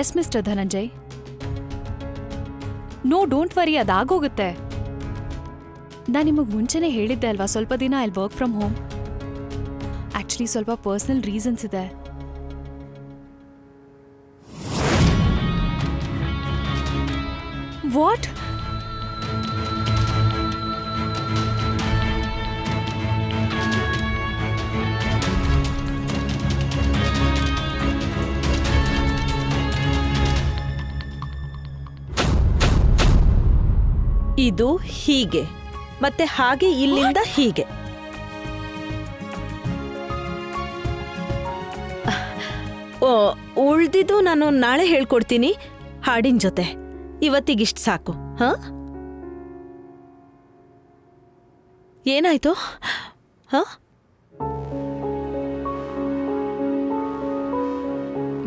S mister Dhananjay. No don't worry, ಅದಾಗೋಗುತ್ತೆ. ನಾನು ನಿಮಗೆ ಮುಂಚೆನೇ ಹೇಳಿದ್ದೆ ಅಲ್ವಾ, ಸ್ವಲ್ಪ ದಿನ I work from home. Actually ಸ್ವಲ್ಪ ಪರ್ಸನಲ್ ರೀಸನ್ಸ್ ಇದೆ. ವಾಟ್? ಇದು ಹೀಗೆ ಮತ್ತೆ ಹಾಗೆ ಇಲ್ಲಿಂದ ಹೀಗೆ. ಉಳ್ದಿದ್ದು ನಾನು ನಾಳೆ ಹೇಳ್ಕೊಡ್ತೀನಿ ಹಾಡಿನ ಜೊತೆ. ಇವತ್ತಿಗಿಷ್ಟು ಸಾಕು. ಹ, ಏನಾಯ್ತು? ಹ,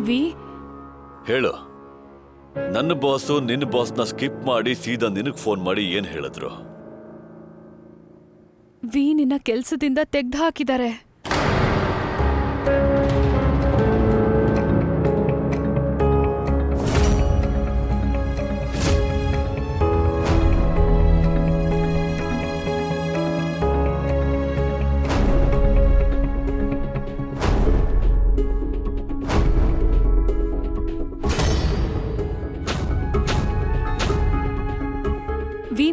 ವಿ ಹೇಳು. ನನ್ನ ಬಾಸು ನಿನ್ನ ಬಾಸ್ನ ಸ್ಕಿಪ್ ಮಾಡಿ ಸೀದಾ ನಿನಗ್ ಫೋನ್ ಮಾಡಿ ಏನ್ ಹೇಳಿದ್ರು? ವಿ ನಿನ್ನ ಕೆಲ್ಸದಿಂದ ತೆಗ್ದು ಹಾಕಿದ್ದಾರೆ.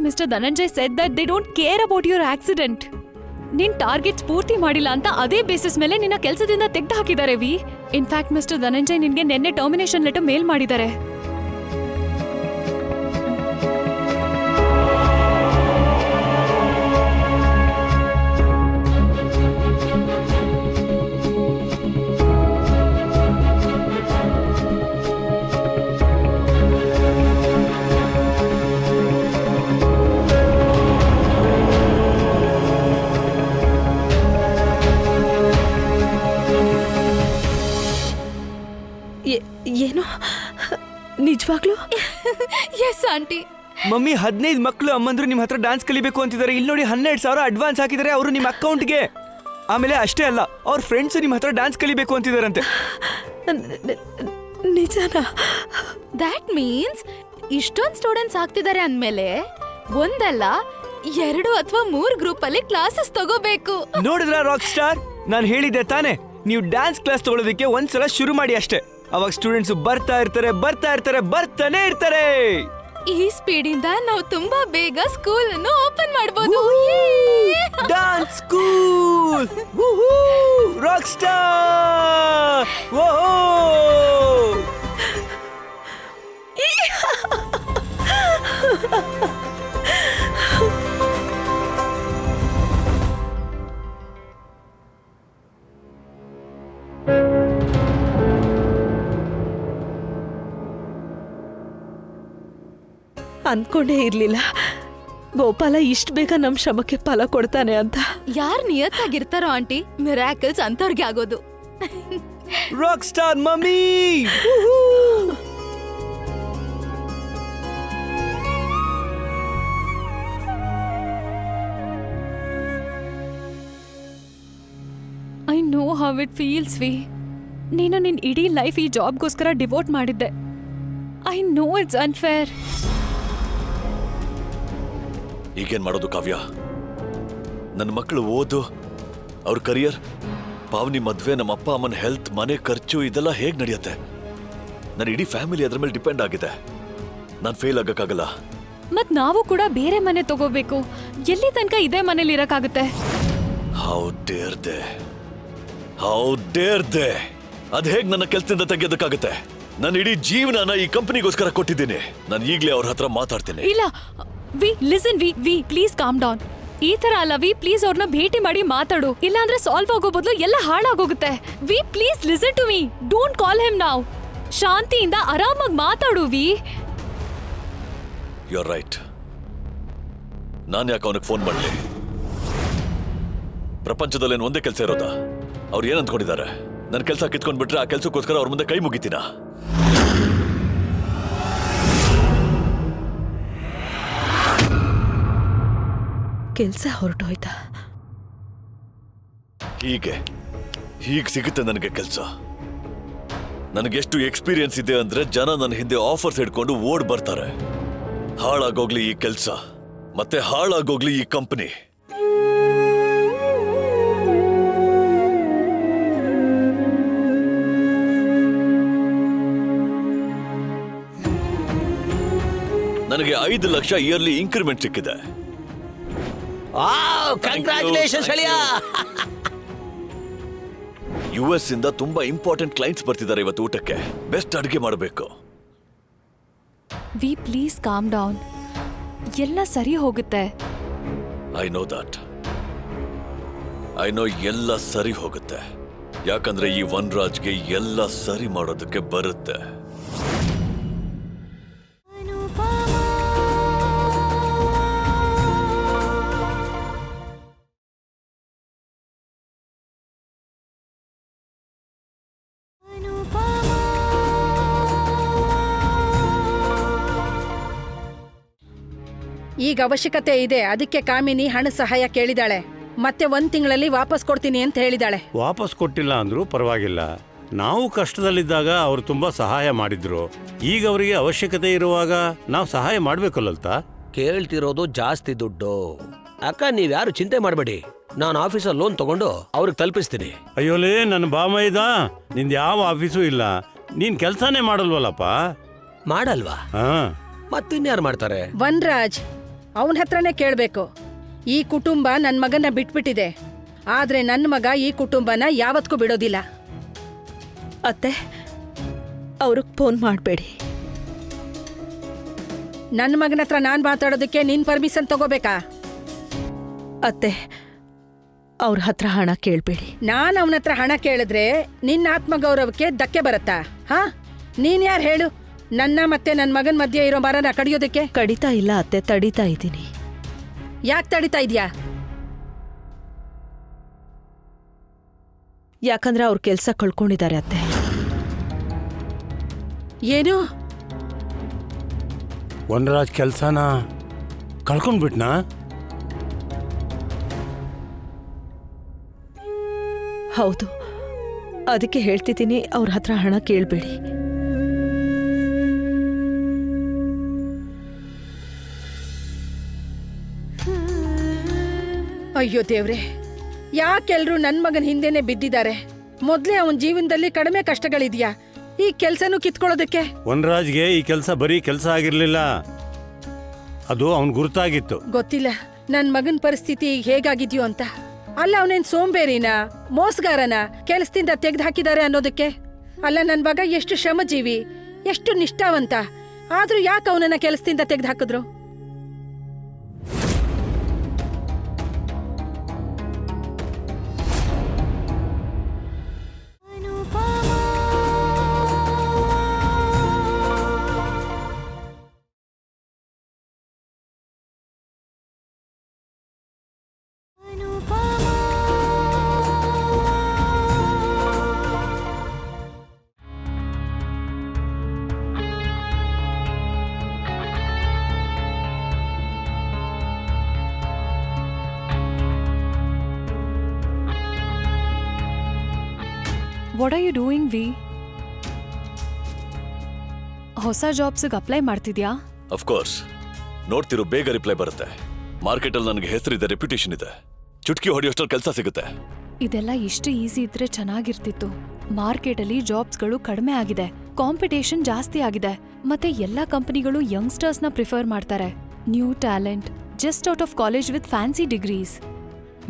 Mr. Dhananjay said that they don't care about your accident. ನಿನ್ ಟಾರ್ಗೆಟ್ಸ್ ಪೂರ್ತಿ ಮಾಡಿಲ್ಲ ಅಂತ ಅದೇ ಬೇಸಿಸ್ ಮೇಲೆ ನಿನ್ನ ಕೆಲಸದಿಂದ ತೆಗೆದು ಹಾಕಿದ್ದಾರೆ ವಿ. ಇನ್ಫ್ಯಾಕ್ಟ್ ಮಿಸ್ಟರ್ ಧನಂಜಯ್ ನಿನ್ಗೆ ನಿನ್ನೆ ಟರ್ಮಿನೇಷನ್ ಲೆಟರ್ ಮೇಲ್ ಮಾಡಿದ್ದಾರೆ. ಏನು ನಿಜವಾಗ್ಲೂ? S aunty. ಮಮ್ಮಿ, 15 ಮಕ್ಕಳು ಅಮ್ಮಂದ್ರು ನಿಮ್ ಹತ್ರ ಡಾನ್ಸ್ ಕಲಿಬೇಕು ಅಂತಿದ್ದಾರೆ. ಇಲ್ಲಿ ನೋಡಿ 12,000 ಅಡ್ವಾನ್ಸ್ ಹಾಕಿದ್ದಾರೆ ಅವರು ನಿಮ್ಮ ಅಕೌಂಟ್ಗೆ. ಆಮೇಲೆ ಅಷ್ಟೇ ಅಲ್ಲ, ಅವ್ರ ಫ್ರೆಂಡ್ಸ್ ನಿಮ್ ಹತ್ರ ಡಾನ್ಸ್ ಕಲಿಬೇಕು ಅಂತಿದಾರಂತೆ. ನಿಜನಾ? ದ್ಯಾಟ್ ಮೀನ್ಸ್ ಇಷ್ಟೊಂದು ಸ್ಟೂಡೆಂಟ್ಸ್ ಆಗ್ತಿದ್ದಾರೆ ಅಂದ್ಮೇಲೆ ಒಂದಲ್ಲ 2 ಅಥವಾ 3 ಗ್ರೂಪ್ ಅಲ್ಲಿ ಕ್ಲಾಸಸ್ ತಗೋಬೇಕು. ನೋಡಿದ್ರ ರಾಕ್ ಸ್ಟಾರ್, ನಾನು ಹೇಳಿದ್ದೆ ತಾನೆ, ನೀವು ಡ್ಯಾನ್ಸ್ ಕ್ಲಾಸ್ ತಗೊಳ್ಳೋದಕ್ಕೆ ಒಂದ್ಸಲ ಶುರು ಮಾಡಿ ಅಷ್ಟೇ. ಅವಾಗ ಸ್ಟೂಡೆಂಟ್ಸ್ ಬರ್ತಾನೆ ಇರ್ತಾರೆ. ಈ ಸ್ಪೀಡ್ ಇಂದ ನಾವು ತುಂಬಾ ಬೇಗ ಸ್ಕೂಲ್ ಅನ್ನು ಓಪನ್ ಮಾಡಬಹುದು. Dance school, rock star. ಅನ್ಕೊಂಡೇ ಇರ್ಲಿಲ್ಲ ಗೋಪಾಲ ಇಷ್ಟ ಬೇಗ ನಮ್ ಶ್ರಮಕ್ಕೆ ಫಲ ಕೊಡ್ತಾನೆ ಅಂತ. ಯಾರ್ ನಿಯತ್ತಾಗಿರ್ತಾರೋ ಆಂಟಿ, ಮಿರಾಕಲ್ಸ್ ಅಂತವ್ರಿಗೆ ಆಗೋದು. Rock star mummy. I know how it feels V. ನೀನು ನಿನ್ ಇಡೀ ಲೈಫ್ ಈ ಜಾಬ್ಗೋಸ್ಕರ ಡಿವೋಟ್ ಮಾಡಿದ್ದೆ. I know it's unfair. ಈಗೇನ್ ಮಾಡೋದು ಕಾವ್ಯ? ನನ್ನ ಮಕ್ಕಳು ಓದು, ಅವ್ರ ಕರಿಯರ್, ಪಾವನಿ ಮದ್ವೆ, ನಮ್ಮ ಅಪ್ಪ ಅಮ್ಮನ ಹೆಲ್ತ್, ಮನೆ ಖರ್ಚು, ಇದೆಲ್ಲ ಹೇಗ್ ನಡೆಯುತ್ತೆ? ನನ್ನ ಇಡೀ ಫ್ಯಾಮಿಲಿ ಅದ್ರ ಮೇಲೆ ಡಿಪೆಂಡ್ ಆಗಿದೆ. ನಾನು ಫೇಲ್ ಆಗಕ್ಕಾಗಲ್ಲ. ಮತ್ ನಾವು ಕೂಡ ಬೇರೆ ಮನೆ ತಗೋಬೇಕು. ಎಲ್ಲಿ ತನಕ ಇದೇ ಮನೇಲಿ ಇರಕ್ಕಾಗುತ್ತೆ? ಹೌ ಡೇರ್ ದೇ ಅದ್ ಹೇಗ್ ನನ್ನ ಕೆಲ್ಸದಿಂದ ತೆಗೆಯೋದಕ್ಕಾಗುತ್ತೆ? ನನ್ನ ಇಡೀ ಜೀವನನ ಈ ಕಂಪನಿಗೋಸ್ಕರ ಕೊಟ್ಟಿದ್ದೀನಿ. ನಾನು ಈಗ್ಲೇ ಅವ್ರ ಹತ್ರ ಮಾತಾಡ್ತೀನಿ. ಇಲ್ಲ V, listen V please calm down. ಈ ತರ ಅಲ್ಲ ವಿ, ಪ್ಲೀಸ್ ಅವ್ರನ್ನ ಭೇಟಿ ಮಾಡಿ ಮಾತಾಡು. ಇಲ್ಲಾಂದ್ರೆ ಸಾಲ್ವ್ ಆಗೋ ಬದಲು ಎಲ್ಲ ಹಾಳಾಗೋಗುತ್ತೆ. ವಿ please listen to me, don't call him now. ಶಾಂತಿಯಿಂದ ಆರಾಮಾಗಿ ಮಾತಾಡು ವಿ. You are right. ನಾನು ಯಾಕೆ ಅವನಿಗೆ ಫೋನ್ ಮಾಡಲಿ? ಪ್ರಪಂಚದಲ್ಲಿ ಒಂದೇ ಕೆಲಸ ಇರೋದಾ? ಅವ್ರು ಏನ್ ಅಂದ್ಕೊಂಡಿದ್ದಾರೆ? ನನ್ನ ಕೆಲಸ ಕಿತ್ಕೊಂಡ್ಬಿಟ್ರೆ ಆ ಕೆಲಸಕ್ಕೋಸ್ಕರ ಅವ್ರ ಮುಂದೆ ಕೈ ಮುಗಿತೀನ? ಕೆಲ್ಸ ಹೊರಟೋಯ್ತಾ? ಹೀಗೆ ಸಿಗುತ್ತೆ ನನಗೆ ಕೆಲಸ. ನನಗೆಷ್ಟು ಎಕ್ಸ್ಪೀರಿಯನ್ಸ್ ಇದೆ ಅಂದ್ರೆ ಜನ ನನ್ನ ಹಿಂದೆ ಆಫರ್ಸ್ ಹಿಡ್ಕೊಂಡು ಓಡ್ ಬರ್ತಾರೆ. ಹಾಳಾಗೋಗ್ಲಿ ಈ ಕೆಲ್ಸ, ಮತ್ತೆ ಹಾಳಾಗೋಗ್ಲಿ ಈ ಕಂಪನಿ. ನನಗೆ 5 ಲಕ್ಷ ಇಯರ್ಲಿ ಇನ್ಕ್ರಿಮೆಂಟ್ ಸಿಕ್ಕಿದೆ. ಕಂಗ್ರಾಚುಲೇಷನ್ಸ್ ಅಳಿಯಾ. US ಇಂದ ತುಂಬಾ ಇಂಪಾರ್ಟೆಂಟ್ ಕ್ಲೈಂಟ್ಸ್ ಬರ್ತಿದ್ದಾರೆ ಇವತ್ತು ಊಟಕ್ಕೆ. ಬೆಸ್ಟ್ ಅಡುಗೆ ಮಾಡಬೇಕು. V please calm down. ಎಲ್ಲ ಸರಿ ಹೋಗುತ್ತೆ. I know that. I know ಎಲ್ಲ ಸರಿ ಹೋಗುತ್ತೆ. ಯಾಕಂದ್ರೆ ಈ ವನ್ರಾಜ್ಗೆ ಎಲ್ಲ ಸರಿ ಮಾಡೋದಕ್ಕೆ ಬರುತ್ತೆ. ಈಗ ಅವಶ್ಯಕತೆ ಇದೆ, ಅದಕ್ಕೆ ಕಾಮಿನಿ ಹಣ ಸಹಾಯ ಕೇಳಿದಾಳೆ. ಮತ್ತೆ 1 ತಿಂಗಳಲ್ಲಿ ವಾಪಸ್ ಕೊಡ್ತೀನಿ ಅಂತ ಹೇಳಿದಾಳೆ. ವಾಪಸ್ ಕೊಟ್ಟಿಲ್ಲ ಅಂದ್ರೂ ಪರವಾಗಿಲ್ಲ. ನಾವು ಕಷ್ಟದಲ್ಲಿದ್ದಾಗ ಅವರು ತುಂಬಾ ಸಹಾಯ ಮಾಡಿದ್ರು. ಈಗ ಅವರಿಗೆ ಅವಶ್ಯಕತೆ ಇರುವಾಗ ನಾವು ಸಹಾಯ ಮಾಡ್ಬೇಕಲ್ಲಂತ. ಕೇಳ್ತಿರೋದು ಜಾಸ್ತಿ ದುಡ್ಡು. ಅಕ್ಕ ನೀವ್ಯಾರು ಚಿಂತೆ ಮಾಡಬೇಡಿ, ನಾನು ಆಫೀಸಲ್ಲಿ ಲೋನ್ ತಗೊಂಡು ಅವ್ರಿಗೆ ತಲುಪಿಸ್ತೀನಿ. ಅಯ್ಯೋಲೇ ನನ್ನ ಬಾಮೈದ, ನಿಂದು ಯಾವ ಆಫೀಸು ಇಲ್ಲ, ನೀನ್ ಕೆಲ್ಸಾನೇ ಮಾಡಲ್ವಲ್ಲಪ್ಪ. ಮಾಡಲ್ವಾ? ಹಾ, ಮತ್ತಿನ್ಯಾರು ಮಾಡ್ತಾರೆ? ವನ್ರಾಜ್ ಅವನ ಹತ್ರನೇ ಕೇಳ್ಬೇಕು. ಈ ಕುಟುಂಬ ನನ್ನ ಮಗನ ಬಿಟ್ಬಿಟ್ಟಿದೆ, ಆದ್ರೆ ನನ್ನ ಮಗ ಈ ಕುಟುಂಬನ ಯಾವತ್ತೂ ಬಿಡೋದಿಲ್ಲ. ಅತ್ತೆ, ಅವ್ರಿಗೆ ಫೋನ್ ಮಾಡಬೇಡಿ. ನನ್ನ ಮಗನ ಹತ್ರ ನಾನು ಮಾತಾಡೋದಕ್ಕೆ ನಿನ್ ಪರ್ಮಿಷನ್ ತಗೋಬೇಕಾ? ಅತ್ತೆ, ಅವ್ರ ಹತ್ರ ಹಣ ಕೇಳಬೇಡಿ. ನಾನು ಅವನ ಹತ್ರ ಹಣ ಕೇಳಿದ್ರೆ ನಿನ್ನ ಆತ್ಮಗೌರವಕ್ಕೆ ಧಕ್ಕೆ ಬರತ್ತಾ? ಹಾ, ನೀನ್ ಯಾರು ಹೇಳು ನನ್ನ ಮತ್ತೆ ನನ್ನ ಮಗನ ಮಧ್ಯೆ ಇರೋ ಮರನ ಕಡಿಯೋದಕ್ಕೆ? ಕಡಿತಾ ಇಲ್ಲ ಅತ್ತೆ, ತಡಿತಾ ಇದ್ದೀನಿ. ಯಾಕೆ ತಡಿತಾ ಇದೀಯಾ? ಯಾಕಂದ್ರೆ ಅವ್ರ ಕೆಲ್ಸ ಕಳ್ಕೊಂಡಿದ್ದಾರೆ ಅತ್ತೆ. ಏನು? ವನರಾಜ್ ಕೆಲ್ಸನ ಕಳ್ಕೊಂಡ್ಬಿಟ್ನಾ? ಹೌದು, ಅದಕ್ಕೆ ಹೇಳ್ತಿದ್ದೀನಿ, ಅವ್ರ ಹತ್ರ ಹಣ ಕೇಳಬೇಡಿ. ಅಯ್ಯೋ ದೇವ್ರೆ, ಯಾಕೆಲ್ರು ನನ್ ಮಗನ ಹಿಂದೆನೆ ಬಿದ್ದಿದ್ದಾರೆ? ಮೊದ್ಲೇ ಅವನ ಜೀವನದಲ್ಲಿ ಕಡಿಮೆ ಕಷ್ಟಗಳಿದ್ಯಾ ಈ ಕೆಲ್ಸನೂ ಕಿತ್ಕೊಳ್ಳೋದಕ್ಕೆ? ವನರಾಜ್ಗೆ ಈ ಕೆಲಸ ಬರೀ ಕೆಲಸ ಆಗಿರ್ಲಿಲ್ಲ, ಅದು ಅವನ್ ಗುರುತಾಗಿತ್ತು. ಗೊತ್ತಿಲ್ಲ ನನ್ ಮಗನ್ ಪರಿಸ್ಥಿತಿ ಈಗ ಹೇಗಾಗಿದ್ಯೋ ಅಂತ. ಅಲ್ಲ, ಅವನೇನ್ ಸೋಂಬೇರಿನ, ಮೋಸಗಾರನ, ಕೆಲಸದಿಂದ ತೆಗ್ದು ಹಾಕಿದ್ದಾರೆ ಅನ್ನೋದಕ್ಕೆ? ಅಲ್ಲ, ನನ್ ಮಗ ಎಷ್ಟು ಶ್ರಮಜೀವಿ, ಎಷ್ಟು ನಿಷ್ಠಾವಂತ, ಆದ್ರೂ ಯಾಕೆ ಅವನನ್ನ ಕೆಲಸದಿಂದ ತೆಗ್ದು ಹಾಕಿದ್ರು? What are you doing V? ಹೊಸ ಜಾಬ್ಸ್ಗೆ ಅಪ್ಲೈ ಮಾಡ್ತಿದ್ಯಾ? ಅಫ್ಕೋರ್ಸ್, ನೋಡ್ತಿರೋ ಬೇಗ ರಿಪ್ಲೈ ಬರುತ್ತೆ. ಮಾರ್ಕೆಟಲ್ಲಿ ನನಗೆ ಹೆಸರಿದೆ, ರೆಪ್ಯುಟೇಷನ್ ಇದೆ. ಚುಟ್ಕಿ ಹೊಡೆಯೋಷ್ಟರಲ್ಲಿ ಕೆಲಸ ಸಿಗುತ್ತೆ. ಇದೆಲ್ಲ ಇಷ್ಟು ಈಸಿ ಇದ್ರೆ ಚೆನ್ನಾಗಿರ್ತಿತ್ತು. ಮಾರ್ಕೆಟಲ್ಲಿ ಜಾಬ್ಸ್ಗಳು ಕಡಿಮೆ ಆಗಿದೆ, ಕಾಂಪಿಟೇಷನ್ ಜಾಸ್ತಿ ಆಗಿದೆ, ಮತ್ತೆ ಎಲ್ಲ ಕಂಪನಿಗಳು ಯಂಗ್ಸ್ಟರ್ಸ್ನ ಪ್ರಿಫರ್ ಮಾಡ್ತಾರೆ. New talent, just out of college with fancy degrees.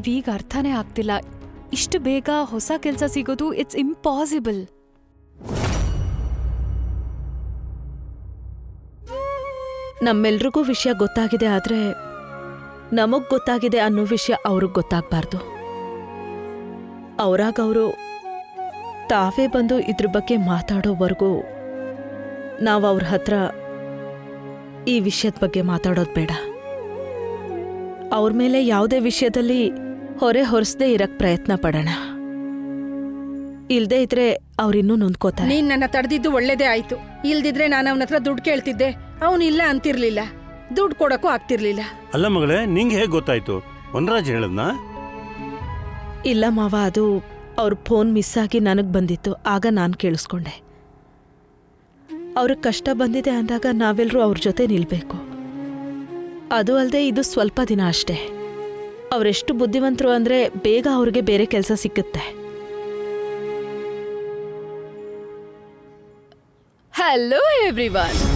ವೀಗ್ ಅರ್ಥನೇ ಆಗ್ತಿಲ್ಲ, ಇಷ್ಟು ಬೇಗ ಹೊಸ ಕೆಲಸ ಸಿಗೋದು ಇಟ್ಸ್ ಇಂಪಾಸಿಬಲ್. ನಮ್ಮೆಲ್ರಿಗೂ ವಿಷಯ ಗೊತ್ತಾಗಿದೆ, ಆದ್ರೆ ನಮಗ್ ಗೊತ್ತಾಗಿದೆ ಅನ್ನೋ ವಿಷಯ ಅವ್ರಿಗೆ ಗೊತ್ತಾಗ್ಬಾರ್ದು. ಅವರಾಗವರು ತಾವೇ ಬಂದು ಇದ್ರ ಬಗ್ಗೆ ಮಾತಾಡೋವರೆಗೂ ನಾವು ಅವ್ರ ಹತ್ರ ಈ ವಿಷಯದ ಬಗ್ಗೆ ಮಾತಾಡೋದು ಬೇಡ. ಅವ್ರ ಮೇಲೆ ಯಾವುದೇ ವಿಷಯದಲ್ಲಿ ಹೊರೆ ಹೊರಿಸದೇ ಇರಕ್ ಪ್ರಯತ್ನ ಪಡೋಣ. ಇಲ್ದೇ ಇದ್ರೆ ಅವ್ರಿನ್ನೂ ನೊಂದ್ಕೋತಾರೆ. ನೀನ್ ನನ್ನ ತಡೆದಿದ್ದು ಒಳ್ಳೇದೇ ಆಯ್ತು. ಇಲ್ದಿದ್ರೆ ನಾನು ಅವನ ಹತ್ರ ದುಡ್ಡು ಕೇಳ್ತಿದ್ದೆ, ಅವನು ಇಲ್ಲ ಅಂತಿರ್ಲಿಲ್ಲ, ದುಡ್ಡು ಕೊಡಕ್ಕೂ ಆಗ್ತಿರ್ಲಿಲ್ಲ. ಅಲ್ಲ ಮಗಳೇ, ನಿಂಗೆ ಹೇಗೆ ಗೊತ್ತಾಯ್ತು? ವನರಾಜ್ ಹೇಳದ್ನಾ? ಇಲ್ಲ ಮಾವ, ಅದು ಅವ್ರ ಫೋನ್ ಮಿಸ್ ಆಗಿ ನನಗ್ ಬಂದಿತ್ತು, ಆಗ ನಾನು ಕೇಳಿಸ್ಕೊಂಡೆ. ಅವ್ರಿಗೆ ಕಷ್ಟ ಬಂದಿದೆ ಅಂದಾಗ ನಾವೆಲ್ಲರೂ ಅವ್ರ ಜೊತೆ ನಿಲ್ಬೇಕು. ಅದು ಅಲ್ಲದೆ ಇದು ಸ್ವಲ್ಪ ದಿನ ಅಷ್ಟೇ. ಅವರೆಷ್ಟು ಬುದ್ಧಿವಂತರು ಅಂದರೆ ಬೇಗ ಅವ್ರಿಗೆ ಬೇರೆ ಕೆಲಸ ಸಿಕ್ಕುತ್ತೆ. Hello everyone.